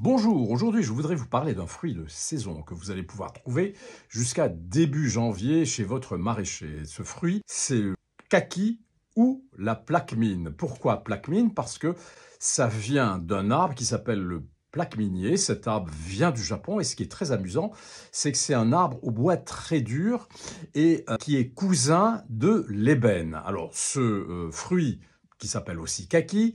Bonjour, aujourd'hui je voudrais vous parler d'un fruit de saison que vous allez pouvoir trouver jusqu'à début janvier chez votre maraîcher. Ce fruit, c'est le kaki ou la plaque-mine. Pourquoi plaque-mine? Parce que ça vient d'un arbre qui s'appelle le plaque-minier. Cet arbre vient du Japon et ce qui est très amusant, c'est que c'est un arbre au bois très dur et qui est cousin de l'ébène. Alors ce fruit qui s'appelle aussi kaki,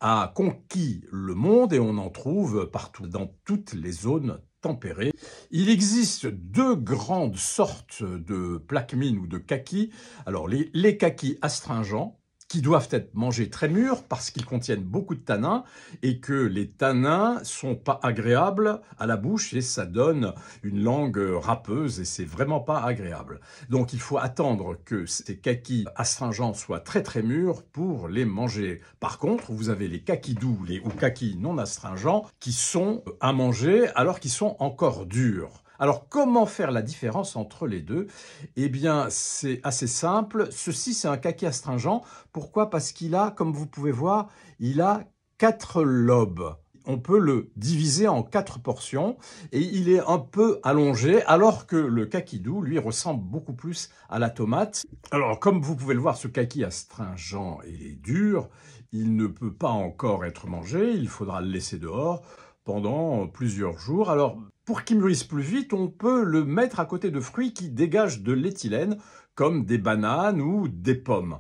a conquis le monde et on en trouve partout, dans toutes les zones tempérées. Il existe deux grandes sortes de plaque-mine ou de kaki. Alors, les kakis astringents, qui doivent être mangés très mûrs parce qu'ils contiennent beaucoup de tanins et que les tanins sont pas agréables à la bouche et ça donne une langue râpeuse et c'est vraiment pas agréable. Donc il faut attendre que ces kakis astringents soient très très mûrs pour les manger. Par contre, vous avez les kakis doux ou kakis non astringents qui sont à manger alors qu'ils sont encore durs. Alors, comment faire la différence entre les deux? Eh bien, c'est assez simple. Ceci, c'est un kaki astringent. Pourquoi? Parce qu'il a, comme vous pouvez voir, il a 4 lobes. On peut le diviser en 4 portions et il est un peu allongé alors que le kaki doux, lui, ressemble beaucoup plus à la tomate. Alors, comme vous pouvez le voir, ce kaki astringent, il est dur. Il ne peut pas encore être mangé. Il faudra le laisser dehors pendant plusieurs jours. Alors, pour qu'il mûrisse plus vite, on peut le mettre à côté de fruits qui dégagent de l'éthylène, comme des bananes ou des pommes.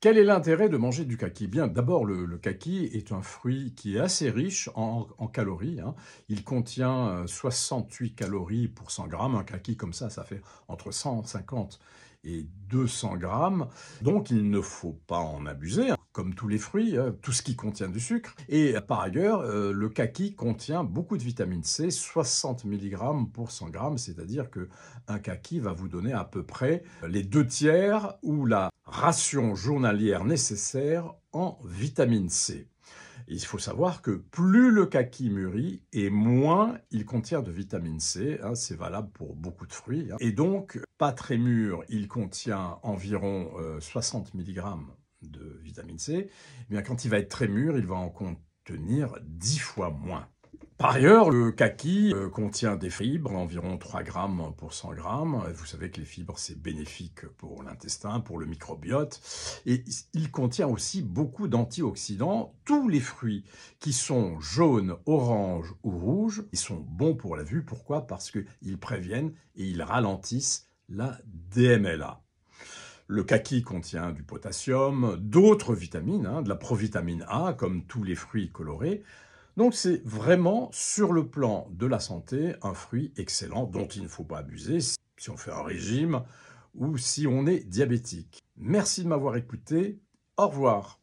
Quel est l'intérêt de manger du kaki? Bien, d'abord, le kaki est un fruit qui est assez riche en calories. Il contient 68 calories pour 100 grammes. Un kaki comme ça fait entre 150 et 200 grammes. Donc, il ne faut pas en abuser, comme tous les fruits, tout ce qui contient du sucre. Et par ailleurs, le kaki contient beaucoup de vitamine C, 60 mg pour 100 grammes, c'est-à-dire qu'un kaki va vous donner à peu près les 2/3 ou la ration journalière nécessaire en vitamine C. Il faut savoir que plus le kaki mûrit et moins il contient de vitamine C, c'est valable pour beaucoup de fruits. Et donc, pas très mûr, il contient environ 60 mg de vitamine C. Eh bien, quand il va être très mûr, il va en contenir 10 fois moins. Par ailleurs, le kaki contient des fibres, environ 3 grammes pour 100 grammes. Vous savez que les fibres, c'est bénéfique pour l'intestin, pour le microbiote. Et il contient aussi beaucoup d'antioxydants. Tous les fruits qui sont jaunes, oranges ou rouges, ils sont bons pour la vue. Pourquoi? Parce qu'ils préviennent et ils ralentissent la DMLA. Le kaki contient du potassium, d'autres vitamines, de la provitamine A, comme tous les fruits colorés. Donc c'est vraiment, sur le plan de la santé, un fruit excellent dont il ne faut pas abuser si on fait un régime ou si on est diabétique. Merci de m'avoir écouté. Au revoir.